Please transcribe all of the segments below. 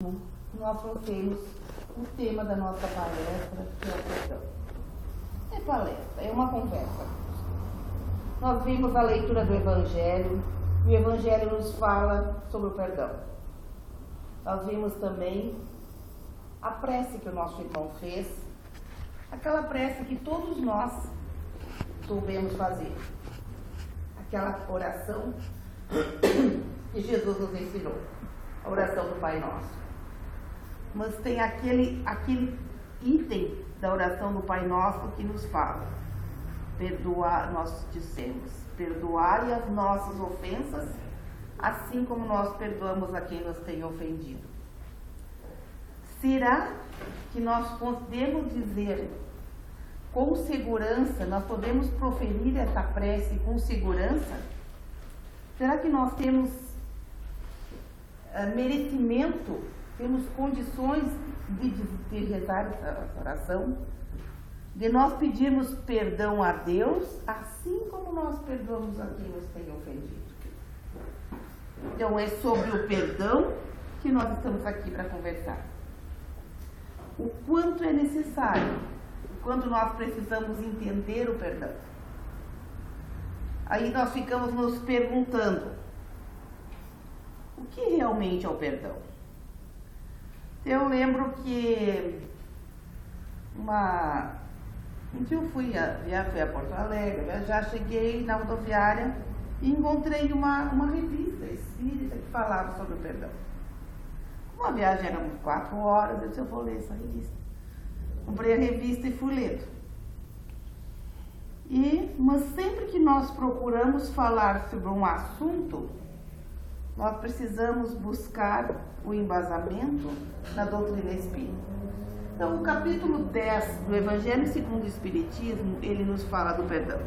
Nós trouxemos o tema da nossa palestra, que é o perdão. É palestra, é uma conversa. Nós vimos a leitura do Evangelho, e o Evangelho nos fala sobre o perdão. Nós vimos também a prece que o nosso irmão fez, aquela prece que todos nós soubemos fazer, aquela oração que Jesus nos ensinou, a oração do Pai Nosso. Mas tem aquele item da oração do Pai Nosso que nos fala: perdoar, nós dissemos, perdoai as nossas ofensas, assim como nós perdoamos a quem nos tem ofendido. Será que nós podemos dizer com segurança, nós podemos proferir essa prece com segurança? Será que nós temos merecimento, temos condições de rezar essa oração? De nós pedirmos perdão a Deus, assim como nós perdoamos a quem nos tem ofendido. Então é sobre o perdão que nós estamos aqui para conversar. O quanto é necessário, o quanto nós precisamos entender o perdão. Aí nós ficamos nos perguntando: o que realmente é o perdão? Eu lembro que um dia eu fui a Porto Alegre, já cheguei na rodoviária e encontrei uma revista espírita que falava sobre o perdão. Uma viagem era 4 horas, eu disse: eu vou ler essa revista. Comprei a revista e fui lendo. Mas sempre que nós procuramos falar sobre um assunto, nós precisamos buscar o embasamento na doutrina espírita. Então, o capítulo 10 do Evangelho segundo o Espiritismo, ele nos fala do perdão.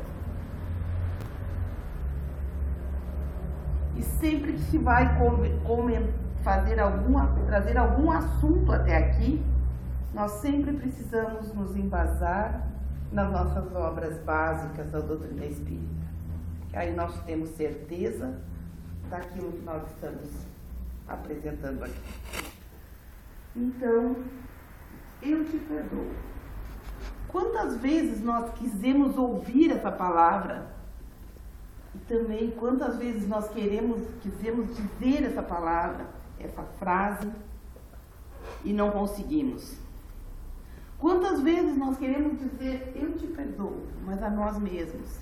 E sempre que se vai trazer algum assunto até aqui, nós sempre precisamos nos embasar nas nossas obras básicas da doutrina espírita. Aí nós temos certeza daquilo que nós estamos apresentando aqui. Então, eu te perdoo. Quantas vezes nós quisemos ouvir essa palavra e também quantas vezes nós quisemos dizer essa palavra, essa frase, e não conseguimos. Quantas vezes nós queremos dizer eu te perdoo, mas a nós mesmos.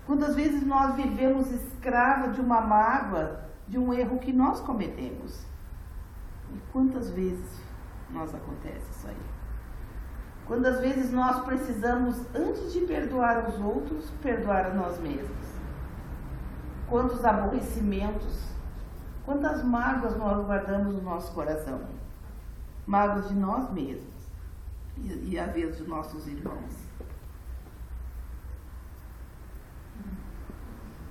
Quantas vezes nós vivemos escravos de uma mágoa, de um erro que nós cometemos. E quantas vezes nós acontece isso aí? Quantas vezes nós precisamos, antes de perdoar os outros, perdoar a nós mesmos? Quantos aborrecimentos, quantas mágoas nós guardamos no nosso coração? Mágoas de nós mesmos e às vezes de nossos irmãos.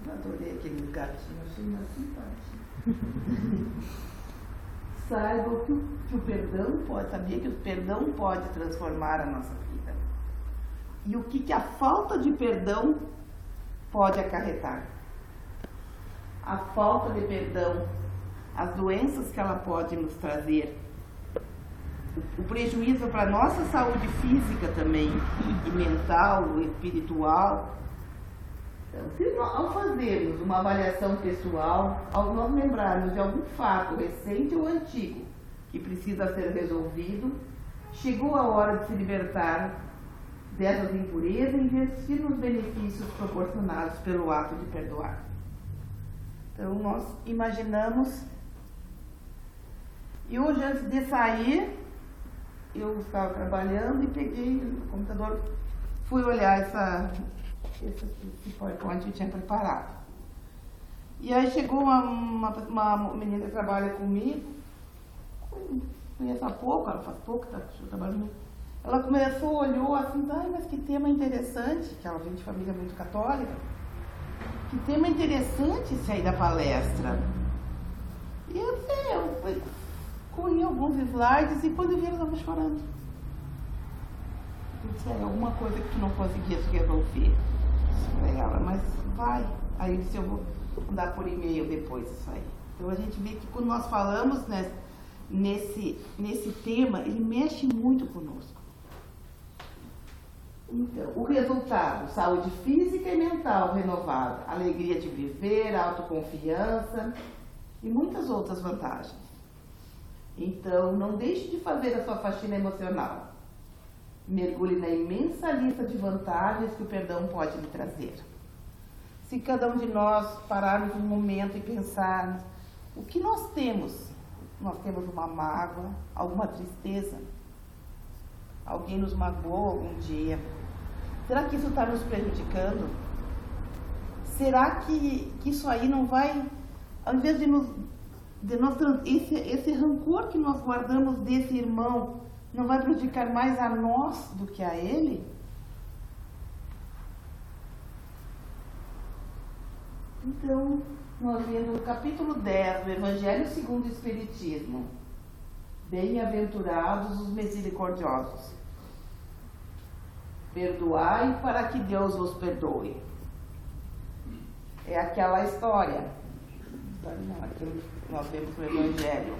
Eu adorei aquele gatinho, achei uma simpatia. Saiba que o perdão pode, sabia que o perdão pode transformar a nossa vida. E o que a falta de perdão pode acarretar. A falta de perdão, as doenças que ela pode nos trazer, o prejuízo para a nossa saúde física também, e mental, e espiritual. Então, se nós, ao fazermos uma avaliação pessoal, ao nós lembrarmos de algum fato recente ou antigo que precisa ser resolvido, chegou a hora de se libertar dessas impurezas e investir nos benefícios proporcionados pelo ato de perdoar. Então, nós imaginamos. E hoje, antes de sair, eu estava trabalhando e peguei o computador, fui olhar esse PowerPoint que eu tinha preparado. E aí chegou uma menina que trabalha comigo, conheço há pouco, ela faz pouco, está trabalhando. Ela começou, olhou assim: ai, mas que tema interessante, que ela vem de família muito católica, que tema interessante esse aí da palestra. E eu corri alguns slides e quando eu vi ela estava chorando. Eu disse: é alguma coisa que tu não conseguias resolver. Falei: ela, mas vai. Aí eu disse: eu vou mandar por e-mail depois isso aí. Então a gente vê que quando nós falamos, né, nesse tema, ele mexe muito conosco. Então, o resultado, saúde física e mental renovada, alegria de viver, autoconfiança e muitas outras vantagens. Então, não deixe de fazer a sua faxina emocional. Mergulhe na imensa lista de vantagens que o perdão pode lhe trazer. Se cada um de nós pararmos um momento e pensarmos o que nós temos uma mágoa, alguma tristeza, alguém nos magoou algum dia. Será que isso está nos prejudicando? Será que isso aí não vai, ao invés esse rancor que nós guardamos desse irmão, não vai prejudicar mais a nós do que a ele? Então, nós vemos no capítulo 10 do Evangelho segundo o Espiritismo: bem-aventurados os misericordiosos. Perdoai para que Deus vos perdoe. É aquela história, aquilo que nós vemos no Evangelho,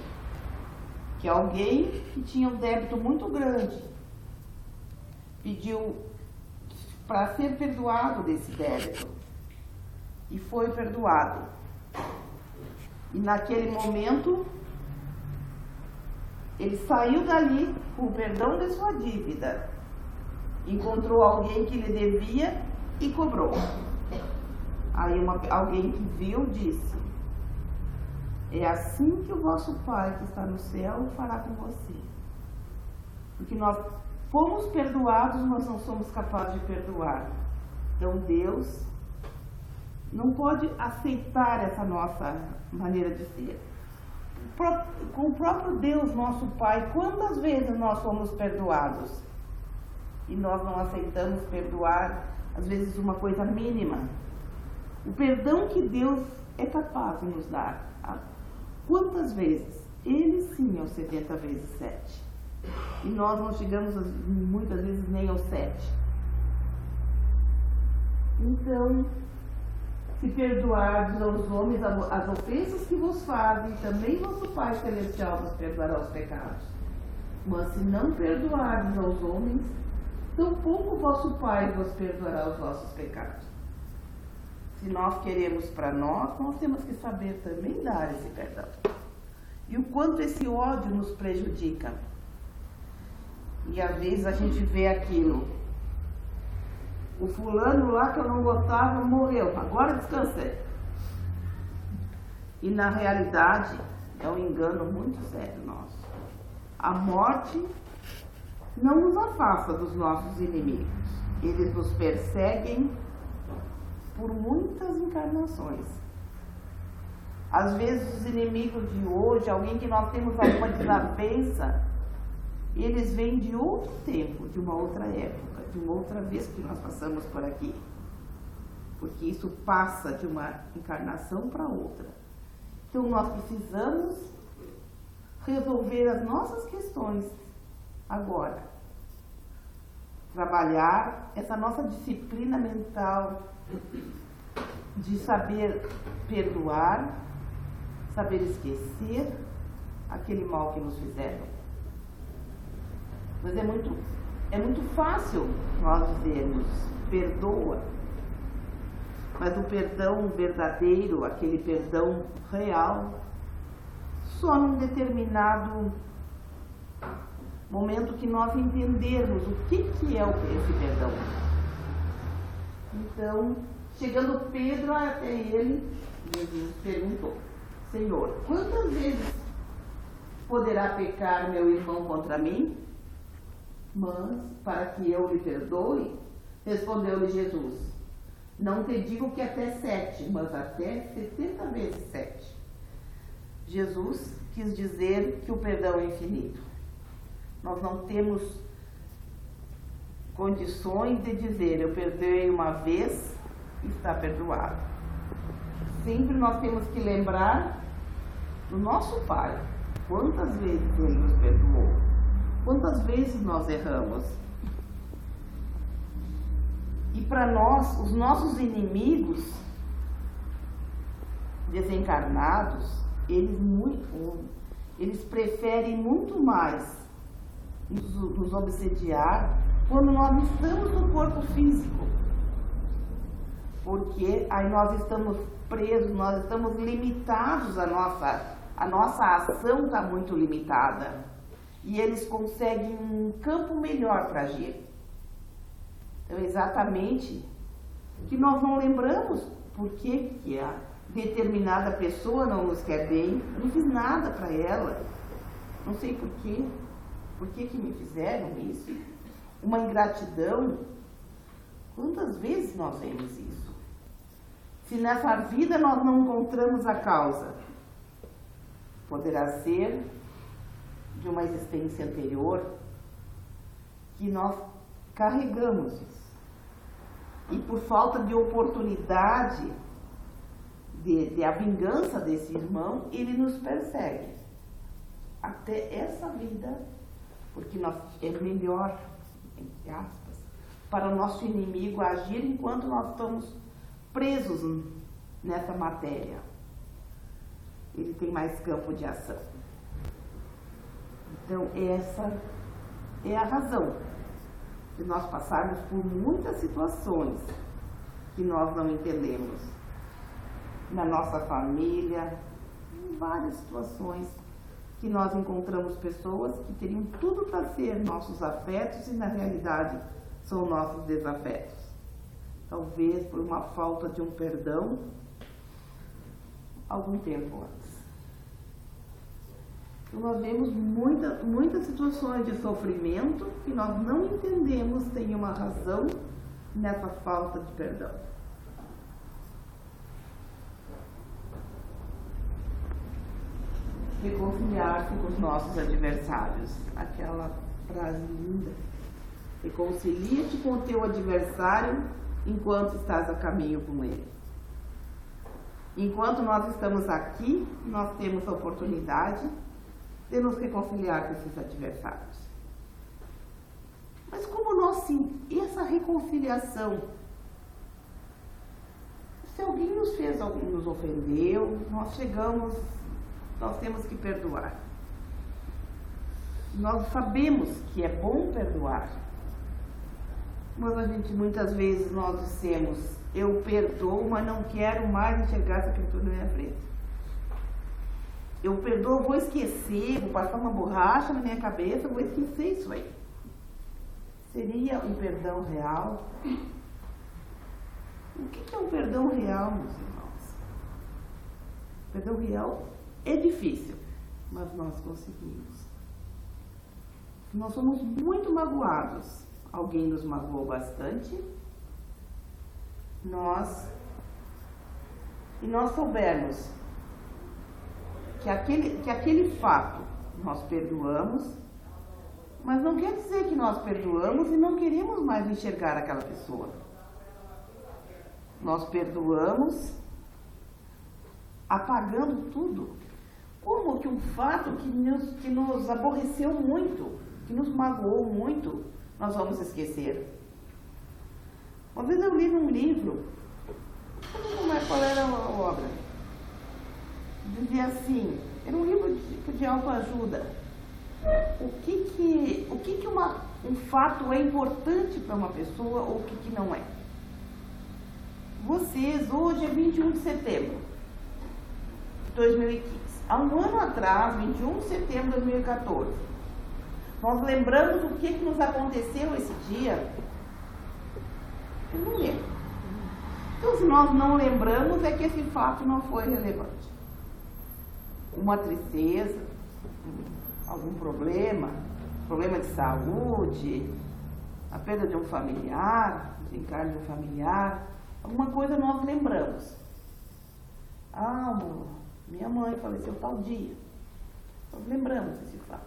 que alguém que tinha um débito muito grande pediu para ser perdoado desse débito e foi perdoado. E naquele momento ele saiu dali com o perdão de sua dívida, encontrou alguém que lhe devia e cobrou. Aí alguém que viu disse: é assim que o vosso Pai que está no céu fará com você. Porque nós fomos perdoados, mas não somos capazes de perdoar. Então Deus não pode aceitar essa nossa maneira de ser. Com o próprio Deus, nosso Pai, quantas vezes nós fomos perdoados e nós não aceitamos perdoar, às vezes uma coisa mínima? O perdão que Deus é capaz de nos dar, quantas vezes? Ele sim é o 70 vezes 7. E nós não chegamos muitas vezes nem aos 7. Então, se perdoardes aos homens as ofensas que vos fazem, também vosso Pai Celestial vos perdoará os pecados. Mas se não perdoardes aos homens, tampouco vosso Pai vos perdoará os vossos pecados. Se nós queremos para nós temos que saber também dar esse perdão. E o quanto esse ódio nos prejudica. E às vezes a gente vê aquilo: o fulano lá que eu não gostava morreu, agora descansei. E na realidade é um engano muito sério nosso. A morte não nos afasta dos nossos inimigos. Eles nos perseguem por muitas encarnações. Às vezes os inimigos de hoje, alguém que nós temos alguma desavença, eles vêm de outro tempo, de uma outra época, de uma outra vez que nós passamos por aqui. Porque isso passa de uma encarnação para outra. Então nós precisamos resolver as nossas questões agora. Trabalhar essa nossa disciplina mental de saber perdoar, saber esquecer aquele mal que nos fizeram. Mas é muito fácil nós dizermos perdoa, mas o perdão verdadeiro, aquele perdão real, só num determinado momento que nós entendermos o que é esse perdão. Então, chegando Pedro até ele, Jesus perguntou: Senhor, quantas vezes poderá pecar meu irmão contra mim? Mas, para que eu lhe perdoe, respondeu-lhe Jesus: não te digo que até 7, mas até 70 vezes 7. Jesus quis dizer que o perdão é infinito. Nós não temos condições de dizer eu perdoei uma vez e está perdoado. Sempre nós temos que lembrar do nosso Pai. Quantas vezes Ele nos perdoou? Quantas vezes nós erramos? E para nós, os nossos inimigos desencarnados, eles preferem muito mais nos obsediar quando nós estamos no corpo físico. Porque aí nós estamos presos, nós estamos limitados, a nossa ação está muito limitada. E eles conseguem um campo melhor para agir. Então, exatamente que nós não lembramos por que a determinada pessoa não nos quer bem. Eu não fiz nada para ela. Não sei por quê. Por que me fizeram isso? Uma ingratidão. Quantas vezes nós vemos isso? Se nessa vida nós não encontramos a causa, poderá ser de uma existência anterior que nós carregamos isso. E por falta de oportunidade de a vingança desse irmão, ele nos persegue até essa vida, porque é melhor, entre aspas, para o nosso inimigo agir enquanto nós estamos presos nessa matéria. Ele tem mais campo de ação. Então, essa é a razão de nós passarmos por muitas situações que nós não entendemos. Na nossa família, em várias situações que nós encontramos pessoas que teriam tudo para ser nossos afetos e na realidade são nossos desafetos. Talvez por uma falta de um perdão algum tempo antes. Então, nós vemos muitas situações de sofrimento que nós não entendemos tem uma razão nessa falta de perdão. Reconciliar-se com os nossos adversários. Aquela frase linda. Reconcilia-te com o teu adversário enquanto estás a caminho com ele. Enquanto nós estamos aqui, nós temos a oportunidade de nos reconciliar com esses adversários. Mas como essa reconciliação, se alguém nos ofendeu, nós temos que perdoar. Nós sabemos que é bom perdoar, mas muitas vezes nós dissemos, eu perdoo, mas não quero mais enxergar essa criatura na minha frente. Eu perdoo, vou esquecer, vou passar uma borracha na minha cabeça, vou esquecer isso aí. Seria um perdão real? O que é um perdão real, meus irmãos? Perdão real é difícil, mas nós conseguimos. Nós somos muito magoados. Alguém nos magoou bastante. E nós soubermos que aquele fato nós perdoamos, mas não quer dizer que nós perdoamos e não queremos mais enxergar aquela pessoa. Nós perdoamos apagando tudo. Como que um fato que nos aborreceu muito, que nos magoou muito, nós vamos esquecer? Uma vez eu li num livro, qual era a obra? Dizia assim, era um livro de autoajuda. O que um fato é importante para uma pessoa ou o que não é? Vocês, hoje é 21 de setembro de 2015. Há um ano atrás, 21 de setembro de 2014, nós lembramos o que nos aconteceu esse dia? Eu não lembro. Então, se nós não lembramos, é que esse fato não foi relevante. Uma tristeza, algum problema de saúde, a perda de um familiar, o desencarne de um familiar, alguma coisa nós lembramos. Minha mãe faleceu tal dia. Nós lembramos desse fato.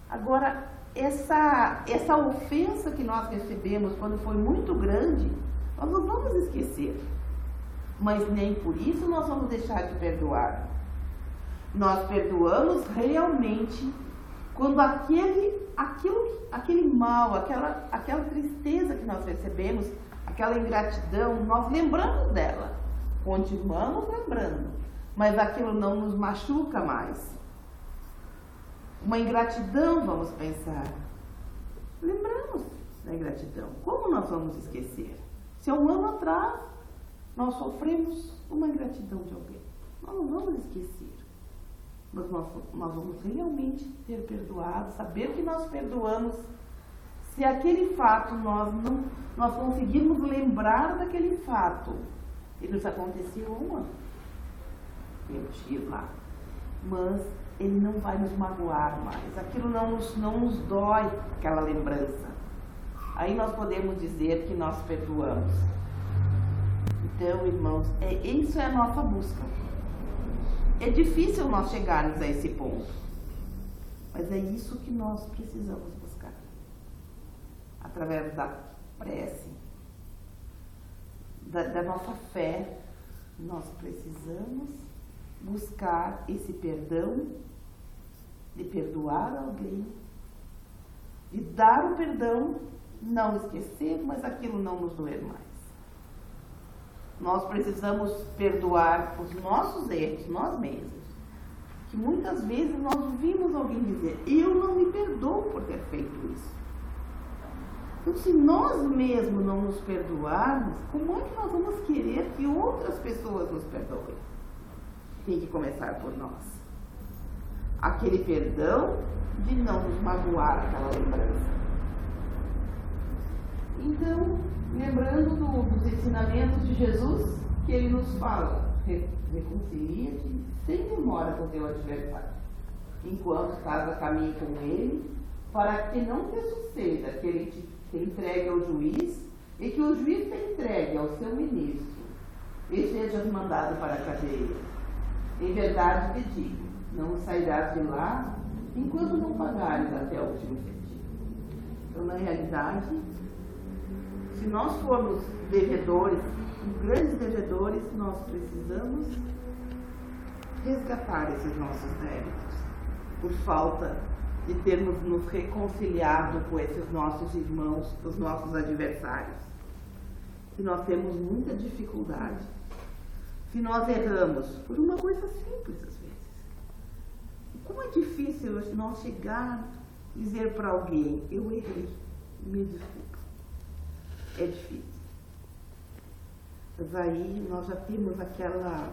Agora, essa ofensa que nós recebemos quando foi muito grande, nós não vamos esquecer. Mas nem por isso nós vamos deixar de perdoar. Nós perdoamos realmente quando aquele mal, aquela tristeza que nós recebemos, aquela ingratidão, nós lembramos dela. Continuamos lembrando, mas aquilo não nos machuca mais. Uma ingratidão, vamos pensar. Lembramos da ingratidão. Como nós vamos esquecer? Se há um ano atrás nós sofremos uma ingratidão de alguém, nós não vamos esquecer. Mas nós vamos realmente ter perdoado, saber que nós perdoamos. Se aquele fato nós conseguirmos lembrar daquele fato, ele nos aconteceu um ano, eu tive lá, mas ele não vai nos magoar mais, aquilo não nos dói, aquela lembrança. Aí nós podemos dizer que nós perdoamos. Então, irmãos, isso é a nossa busca. É difícil nós chegarmos a esse ponto, mas é isso que nós precisamos buscar. Através da prece, da nossa fé, nós precisamos buscar esse perdão, de perdoar alguém, de dar o perdão, não esquecer, mas aquilo não nos doer mais. Nós precisamos perdoar os nossos erros, nós mesmos. Que muitas vezes nós ouvimos alguém dizer, eu não me perdoo por ter feito isso. Então, se nós mesmos não nos perdoarmos, como é que nós vamos querer que outras pessoas nos perdoem? Tem que começar por nós. Aquele perdão de não nos magoar aquela lembrança. Então, lembrando dos ensinamentos de Jesus, que ele nos fala, reconcilia-te sem demora com o teu adversário, enquanto estás a caminho com ele, para que não te suceda que ele te entregue ao juiz e que o juiz te entregue ao seu ministro e sejas mandado para a cadeia. Em verdade te digo, não sairás de lá enquanto não pagares até o último centavo. Então, na realidade, se nós formos devedores, grandes devedores, nós precisamos resgatar esses nossos débitos, por falta de termos nos reconciliado com esses nossos irmãos, os nossos adversários. Se nós temos muita dificuldade, se nós erramos por uma coisa simples às vezes. Como é difícil nós chegar e dizer para alguém, eu errei, me desculpa. É difícil. Mas aí nós já temos aquela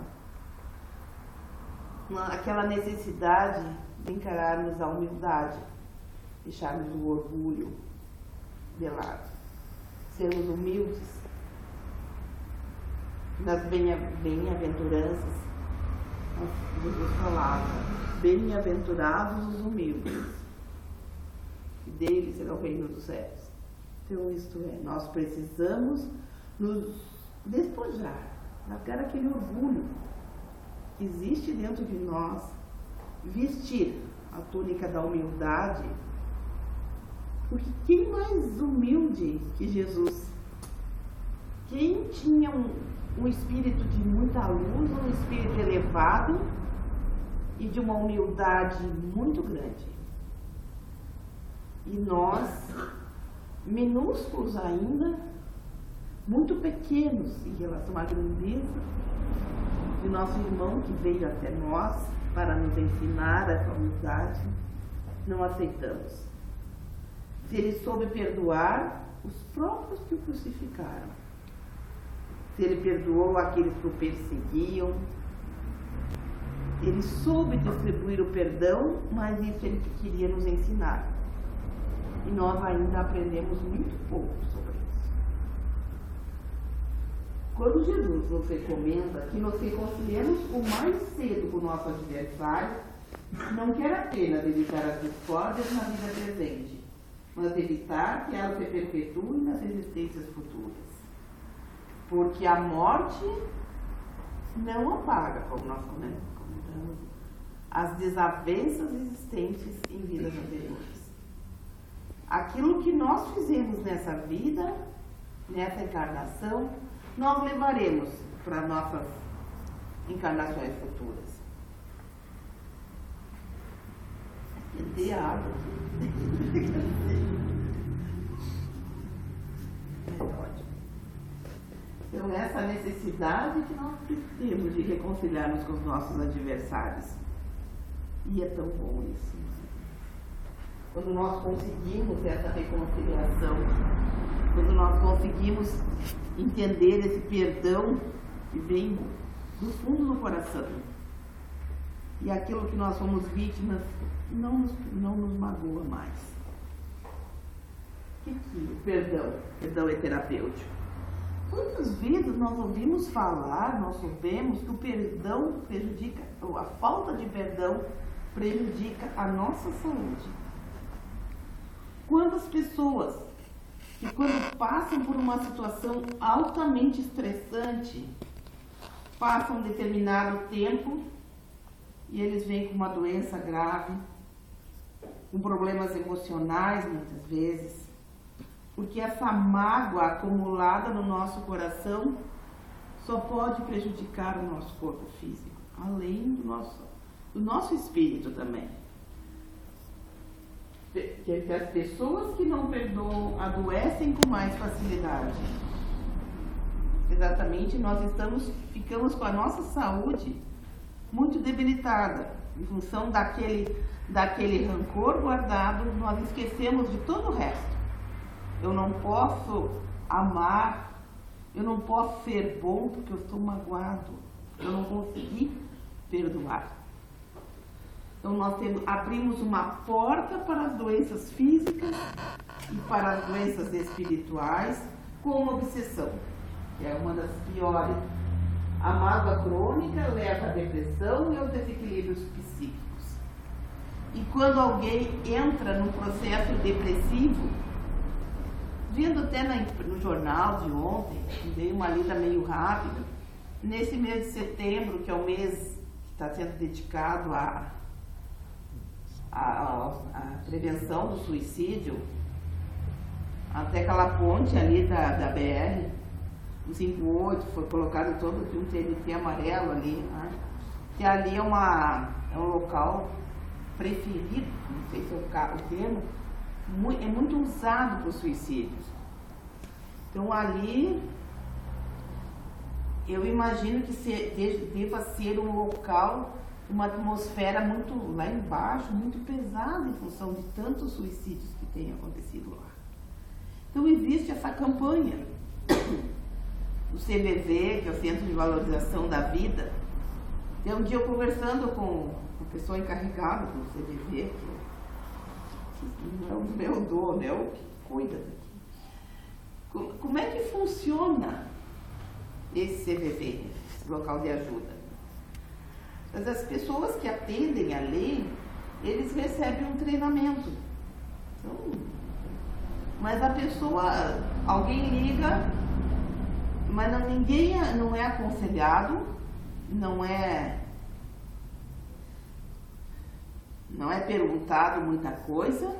necessidade de encararmos a humildade, deixarmos o orgulho de lado, sermos humildes. Nas bem-aventuranças, Jesus falava, bem-aventurados os humildes, que deles será o reino dos céus. Então, isto é, nós precisamos nos despojar, largar aquele orgulho que existe dentro de nós, vestir a túnica da humildade, porque quem mais humilde que Jesus? Quem tinha um espírito de muita luz, um espírito elevado e de uma humildade muito grande. E nós, minúsculos ainda, muito pequenos em relação à grandeza de nosso irmão que veio até nós para nos ensinar essa humildade, não aceitamos. Se ele soube perdoar os próprios que o crucificaram, se ele perdoou aqueles que o perseguiam, ele soube distribuir o perdão, mas isso ele queria nos ensinar. E nós ainda aprendemos muito pouco sobre isso. Quando Jesus nos recomenda que nos reconciliemos o mais cedo com o nosso adversário, não quer apenas evitar as discórdias na vida presente, mas evitar que elas se perpetuem nas existências futuras. Porque a morte não apaga, como nós comentamos, as desavenças existentes em vidas anteriores. Aquilo que nós fizemos nessa vida, nessa encarnação, nós levaremos para nossas encarnações futuras. Tem água aqui. É ótimo. Então, essa necessidade que nós temos de reconciliarmos com os nossos adversários. E é tão bom isso. quando nós conseguimos essa reconciliação, quando nós conseguimos entender esse perdão que vem do fundo do coração, e aquilo que nós fomos vítimas não nos magoa mais. O que o perdão é terapêutico? Quantas vezes nós ouvimos falar, nós soubemos que o perdão prejudica, ou a falta de perdão prejudica a nossa saúde? Quantas pessoas que quando passam por uma situação altamente estressante, passam um determinado tempo e eles vêm com uma doença grave, com problemas emocionais muitas vezes, porque essa mágoa acumulada no nosso coração só pode prejudicar o nosso corpo físico, além do nosso espírito também. Que as pessoas que não perdoam adoecem com mais facilidade. Exatamente, nós ficamos com a nossa saúde muito debilitada, em função daquele rancor guardado, nós esquecemos de todo o resto. Eu não posso amar, eu não posso ser bom porque eu estou magoado, eu não consegui perdoar. Então nós abrimos uma porta para as doenças físicas e para as doenças espirituais com uma obsessão, que é uma das piores. A mágoa crônica leva à depressão e aos desequilíbrios psíquicos. E quando alguém entra num processo depressivo, vendo até no jornal de ontem, dei uma lida meio rápida, nesse mês de setembro, que é o mês que está sendo dedicado à prevenção do suicídio, até aquela ponte ali da BR, o 58, foi colocado todo de um TNT amarelo ali, né? Que ali é um local preferido, não sei se é o termo, é muito usado para os suicídios. Então ali, eu imagino que deva ser um local, uma atmosfera muito lá embaixo, muito pesada em função de tantos suicídios que têm acontecido lá. Então existe essa campanha do CVV, que é o Centro de Valorização da Vida. Tem um dia eu conversando com uma pessoa encarregada do CVV, que não é o meu dono, é o que cuida daqui. Como é que funciona esse CVV, esse local de ajuda? Mas as pessoas que atendem ali, eles recebem um treinamento. Então, mas a pessoa, alguém liga, mas ninguém não é aconselhado, não é perguntado muita coisa,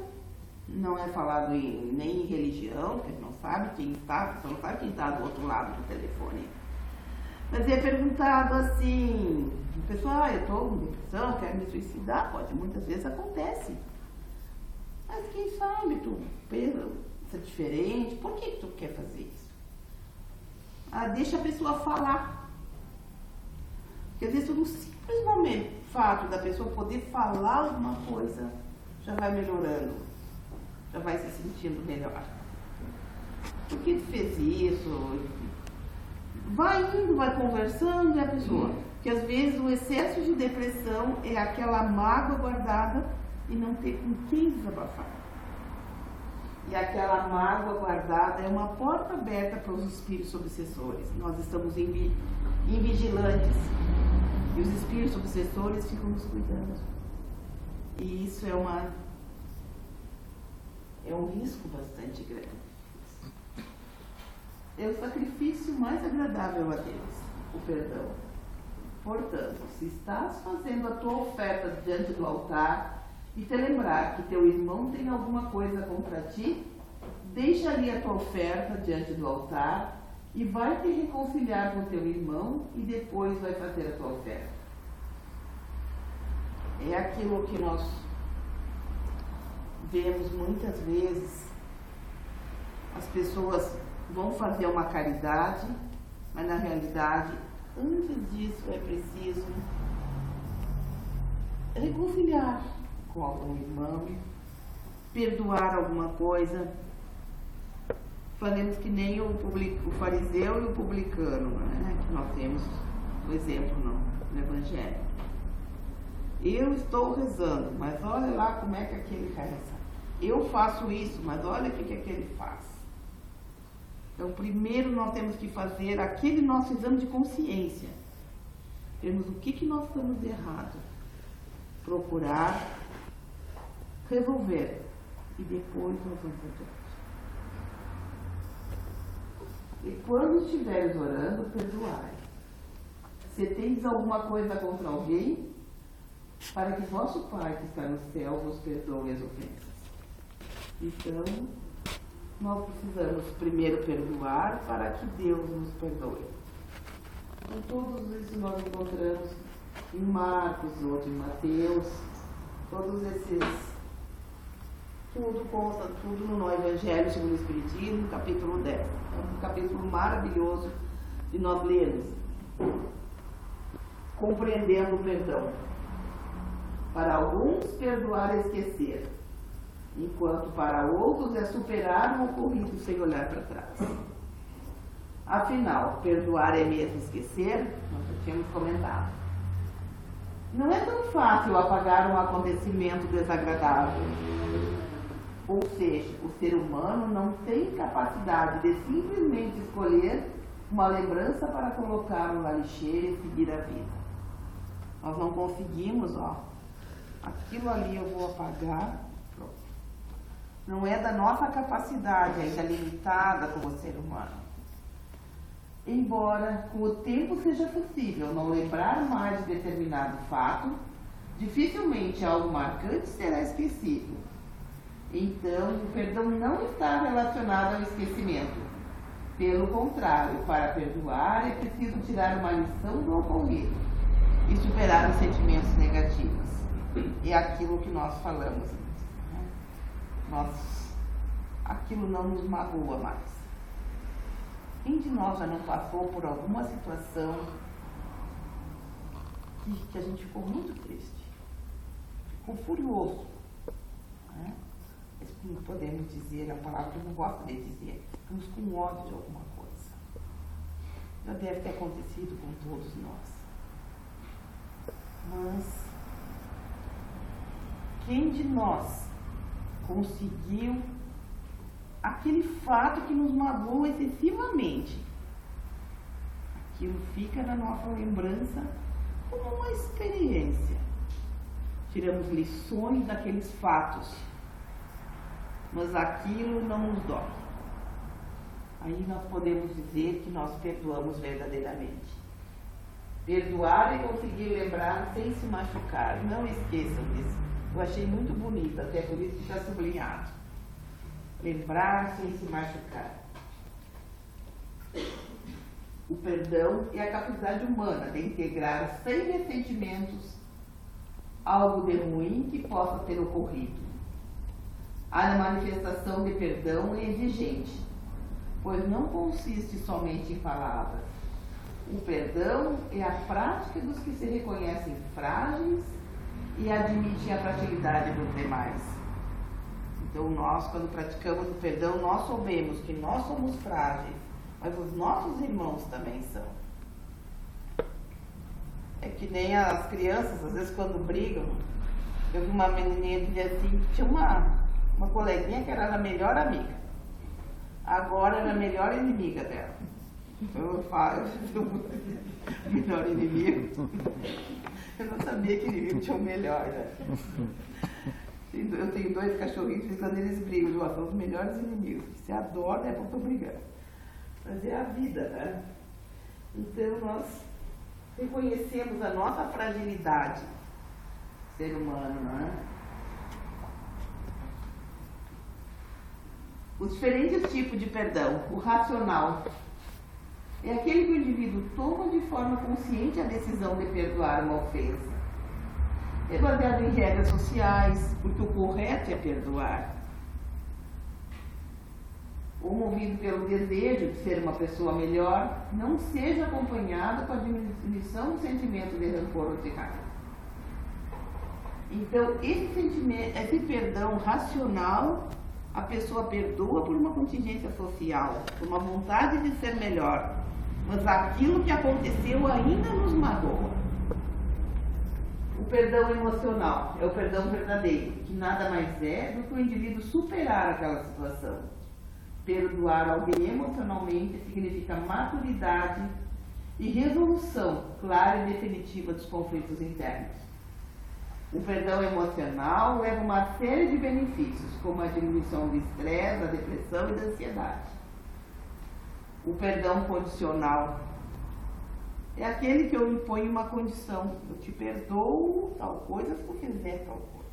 não é falado nem em religião, porque não sabe quem está, a pessoa não sabe quem está do outro lado do telefone. Mas é perguntado assim, a pessoa, eu estou com depressão, quero me suicidar, muitas vezes acontece. Mas quem sabe, tu pensa diferente, por que tu quer fazer isso? Deixa a pessoa falar. Porque às vezes, no simples fato da pessoa poder falar alguma coisa, já vai melhorando, já vai se sentindo melhor. Por que tu fez isso? Vai indo, vai conversando, e a pessoa. Porque às vezes o excesso de depressão é aquela mágoa guardada e não ter com quem desabafar. E aquela mágoa guardada é uma porta aberta para os espíritos obsessores. Nós estamos em vigilantes. E os espíritos obsessores ficam nos cuidando. E isso é um risco bastante grande. É o sacrifício mais agradável a Deus, o perdão. Portanto, se estás fazendo a tua oferta diante do altar e te lembrar que teu irmão tem alguma coisa contra ti, deixa ali a tua oferta diante do altar e vai te reconciliar com teu irmão e depois vai fazer a tua oferta. É aquilo que nós vemos muitas vezes. As pessoas vão fazer uma caridade, mas na realidade, antes disso é preciso reconciliar com algum irmão, perdoar alguma coisa, faremos que nem o fariseu e o publicano, né? Que nós temos o exemplo no Evangelho. Eu estou rezando, mas olha lá como é que aquele reza. Eu faço isso, mas olha o que aquele faz. Então, primeiro nós temos que fazer aquele nosso exame de consciência. Temos o que nós estamos de errado. Procurar resolver. E depois nós vamos adiante. E quando estiveres orando, perdoai. Se tendes alguma coisa contra alguém, para que vosso Pai que está no céu vos perdoe as ofensas. Então, nós precisamos primeiro perdoar para que Deus nos perdoe. Então, todos esses nós encontramos em Marcos, outro em Mateus, todos esses, tudo consta, tudo no Evangelho segundo o Espiritismo, no capítulo 10. É um capítulo maravilhoso de nós lermos, compreendendo o perdão. Para alguns, perdoar é esquecer, enquanto para outros é superar o ocorrido sem olhar para trás. Afinal, perdoar é mesmo esquecer? Nós já tínhamos comentado. Não é tão fácil apagar um acontecimento desagradável. Ou seja, o ser humano não tem capacidade de simplesmente escolher uma lembrança para colocá-lo na lixeira e seguir a vida. Nós não conseguimos, aquilo ali eu vou apagar, pronto. Não é da nossa capacidade, ainda limitada como ser humano. Embora com o tempo seja possível não lembrar mais de determinado fato, dificilmente algo marcante será esquecido. Então, o perdão não está relacionado ao esquecimento. Pelo contrário, para perdoar é preciso tirar uma lição do ocorrido e superar os sentimentos negativos. É aquilo que nós falamos antes. Aquilo não nos magoa mais. Quem de nós já não passou por alguma situação que a gente ficou muito triste, ficou furioso, né? Não podemos dizer a palavra que eu não gosto de dizer, ficamos com ódio de alguma coisa. Já deve ter acontecido com todos nós. Mas quem de nós conseguiu aquele fato que nos magoou excessivamente? Aquilo fica na nossa lembrança como uma experiência. Tiramos lições daqueles fatos, mas aquilo não nos dói. Aí nós podemos dizer que nós perdoamos verdadeiramente. Perdoar e conseguir lembrar sem se machucar. Não esqueçam disso. Eu achei muito bonito, até por isso que está sublinhado. Lembrar sem se machucar. O perdão é a capacidade humana de integrar sem ressentimentos algo de ruim que possa ter ocorrido. A manifestação de perdão é exigente, pois não consiste somente em palavras. O perdão é a prática dos que se reconhecem frágeis e admitem a fragilidade dos demais. Então nós, quando praticamos o perdão, nós sabemos que nós somos frágeis, mas os nossos irmãos também são. É que nem as crianças, às vezes quando brigam, eu vi uma menininha que dizia assim, que tinha uma coleguinha que era a melhor amiga. Agora ela é a melhor inimiga dela. Então eu falo, melhor inimigo. Eu não sabia que inimigo tinha o melhor, né? Eu tenho 2 cachorrinhos e quando eles brigam, são os melhores inimigos. Se adora é porque eu tô brigando. Mas é a vida, né? Então nós reconhecemos a nossa fragilidade, ser humano, não é? Os diferentes tipos de perdão. O racional é aquele que o indivíduo toma de forma consciente a decisão de perdoar uma ofensa. É baseado em regras sociais, porque o correto é perdoar. Ou movido pelo desejo de ser uma pessoa melhor, não seja acompanhado com a diminuição do sentimento de rancor ou de raiva. Então, esse sentimento, esse perdão racional, a pessoa perdoa por uma contingência social, por uma vontade de ser melhor, mas aquilo que aconteceu ainda nos magoa. O perdão emocional é o perdão verdadeiro, que nada mais é do que o indivíduo superar aquela situação. Perdoar alguém emocionalmente significa maturidade e resolução clara e definitiva dos conflitos internos. O perdão emocional leva uma série de benefícios, como a diminuição do estresse, da depressão e da ansiedade. O perdão condicional é aquele que eu imponho uma condição. Eu te perdoo tal coisa se tu fizer tal coisa.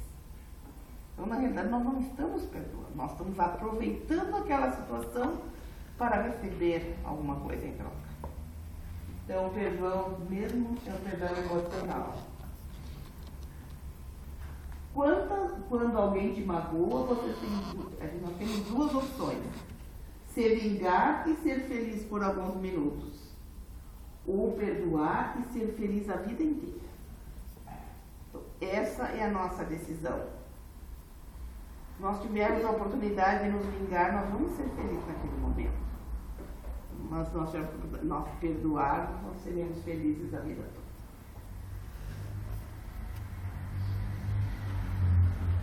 Então, na realidade, nós não estamos perdoando. Nós estamos aproveitando aquela situação para receber alguma coisa em troca. Então, o perdão mesmo é o perdão emocional. Quando alguém te magoa, nós temos duas opções. Se vingar e ser feliz por alguns minutos. Ou perdoar e ser feliz a vida inteira. Então, essa é a nossa decisão. Se nós tivermos a oportunidade de nos vingar, nós vamos ser felizes naquele momento. Mas nós perdoarmos, nós seremos felizes a vida toda.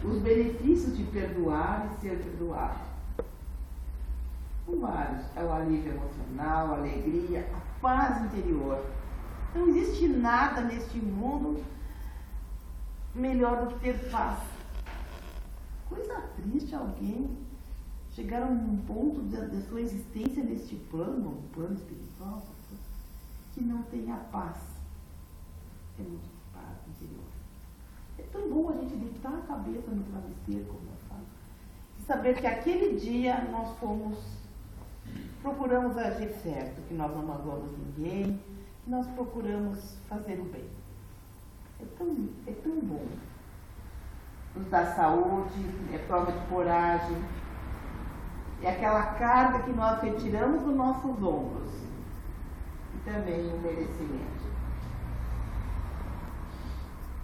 Os benefícios de perdoar e ser perdoado são vários. É o alívio emocional, a alegria, a paz interior. Não existe nada neste mundo melhor do que ter paz. Coisa triste alguém chegar a um ponto da sua existência neste plano espiritual, que não tenha paz. É muito paz interior. É tão bom a gente deitar a cabeça no travesseiro, como eu falo, e saber que aquele dia nós procuramos agir certo, que nós não magoamos ninguém, que nós procuramos fazer o bem. É tão bom. Nos dá saúde, é prova de coragem, é aquela carga que nós retiramos dos nossos ombros e também o merecimento.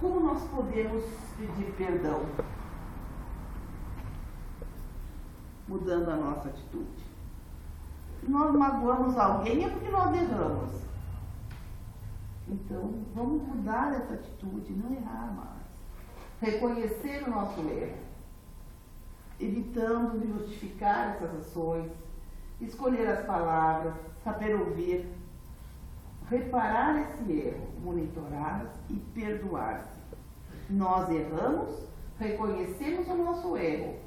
Como nós podemos pedir perdão? Mudando a nossa atitude. Se nós magoamos alguém é porque nós erramos. Então, vamos mudar essa atitude, não errar mais. Reconhecer o nosso erro, evitando de justificar essas ações, escolher as palavras, saber ouvir, reparar esse erro, monitorar e perdoar-se. Nós erramos, reconhecemos o nosso erro,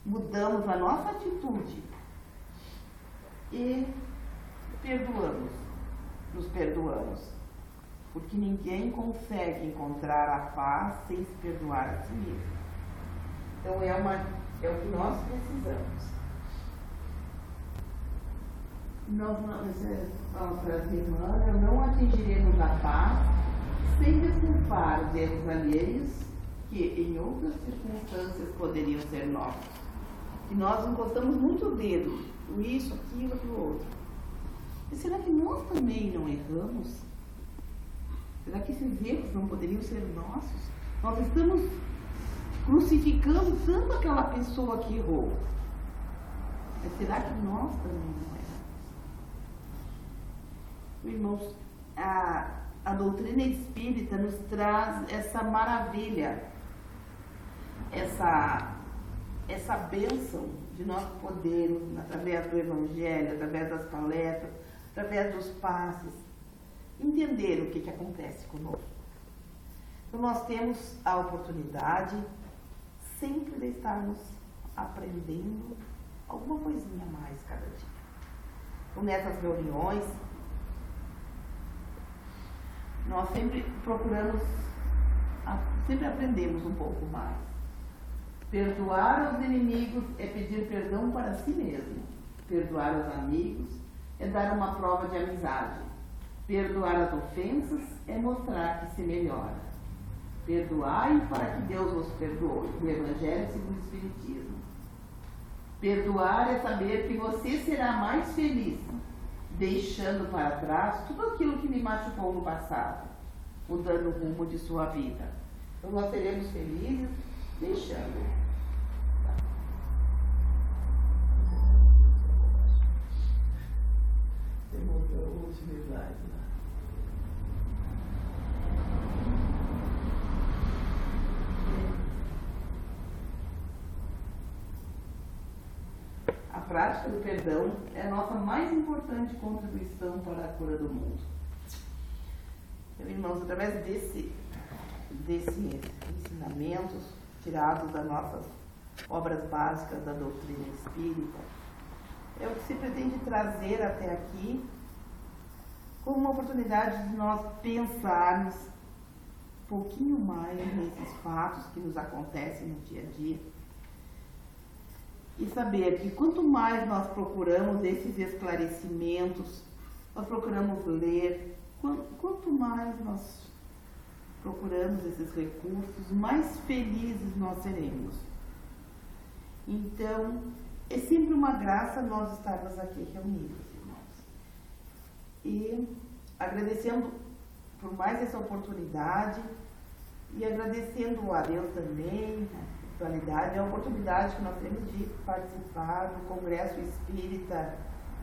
mudamos a nossa atitude e nos perdoamos. Porque ninguém consegue encontrar a paz sem se perdoar a si mesmo. Então é o que nós precisamos. Não atingiremos a paz sem desculpar os erros alheios que em outras circunstâncias poderiam ser nossos. E nós encostamos muito o dedo, isso, aquilo, aquilo outro. E será que nós também não erramos? Será que esses erros não poderiam ser nossos? Nós estamos crucificando tanto aquela pessoa que errou. Mas será que nós também não erramos? Irmãos, a doutrina espírita nos traz essa maravilha, essa bênção de nós podermos, através do Evangelho, através das palestras, através dos passes, entender o que acontece conosco. Então, nós temos a oportunidade sempre de estarmos aprendendo alguma coisinha a mais cada dia. Então, nessas reuniões, nós sempre sempre aprendemos um pouco mais. Perdoar aos inimigos é pedir perdão para si mesmo. Perdoar aos amigos é dar uma prova de amizade. Perdoar as ofensas é mostrar que se melhora. Perdoai para que Deus vos perdoe. O Evangelho segundo o Espiritismo. Perdoar é saber que você será mais feliz, deixando para trás tudo aquilo que lhe machucou no passado, mudando o rumo de sua vida. Então nós seremos felizes deixando. Temos outra utilidade lá. A prática do perdão é a nossa mais importante contribuição para a cura do mundo. Então, irmãos, através desses ensinamentos tirados das nossas obras básicas da doutrina espírita, é o que se pretende trazer até aqui como uma oportunidade de nós pensarmos um pouquinho mais nesses fatos que nos acontecem no dia a dia e saber que quanto mais nós procuramos esses esclarecimentos, nós procuramos ler, quanto mais nós procuramos esses recursos, mais felizes nós seremos. Então, é sempre uma graça nós estarmos aqui reunidos, irmãos. E agradecendo por mais essa oportunidade e agradecendo a Deus também, a espiritualidade, a oportunidade que nós temos de participar do Congresso Espírita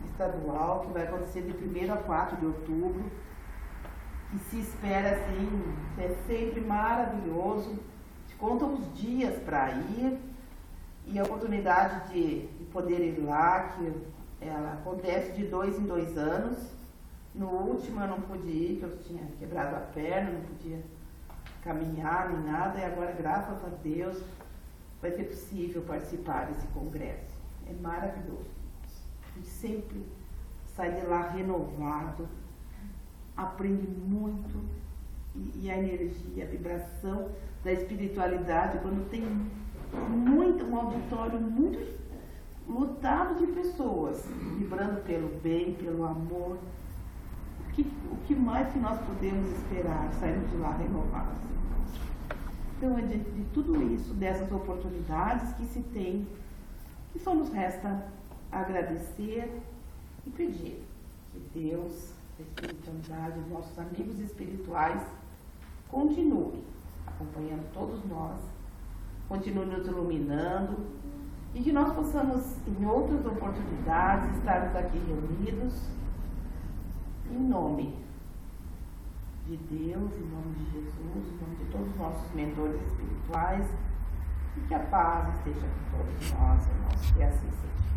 Estadual, que vai acontecer de 1º a 4 de outubro, que se espera, assim, ser sempre maravilhoso. Contam os dias para ir e a oportunidade de poder ir lá, que ela acontece de 2 em 2 anos. No último eu não pude ir, porque eu tinha quebrado a perna, não podia caminhar nem nada, e agora, graças a Deus, vai ser possível participar desse congresso. É maravilhoso. A gente sempre sai de lá renovado, aprende muito, e a energia, a vibração da espiritualidade, quando tem um auditório muito lotado de pessoas, vibrando pelo bem, pelo amor. O que mais que nós podemos esperar saindo de lá renovados? Então, é diante de tudo isso, dessas oportunidades que se tem, que só nos resta agradecer e pedir que Deus, a espiritualidade, os nossos amigos espirituais, continuem acompanhando todos nós, continuem nos iluminando e que nós possamos, em outras oportunidades, estarmos aqui reunidos em nome de Deus, em nome de Jesus, em nome de todos os nossos mentores espirituais, e que a paz esteja com todos nós, irmãos, que assim seja.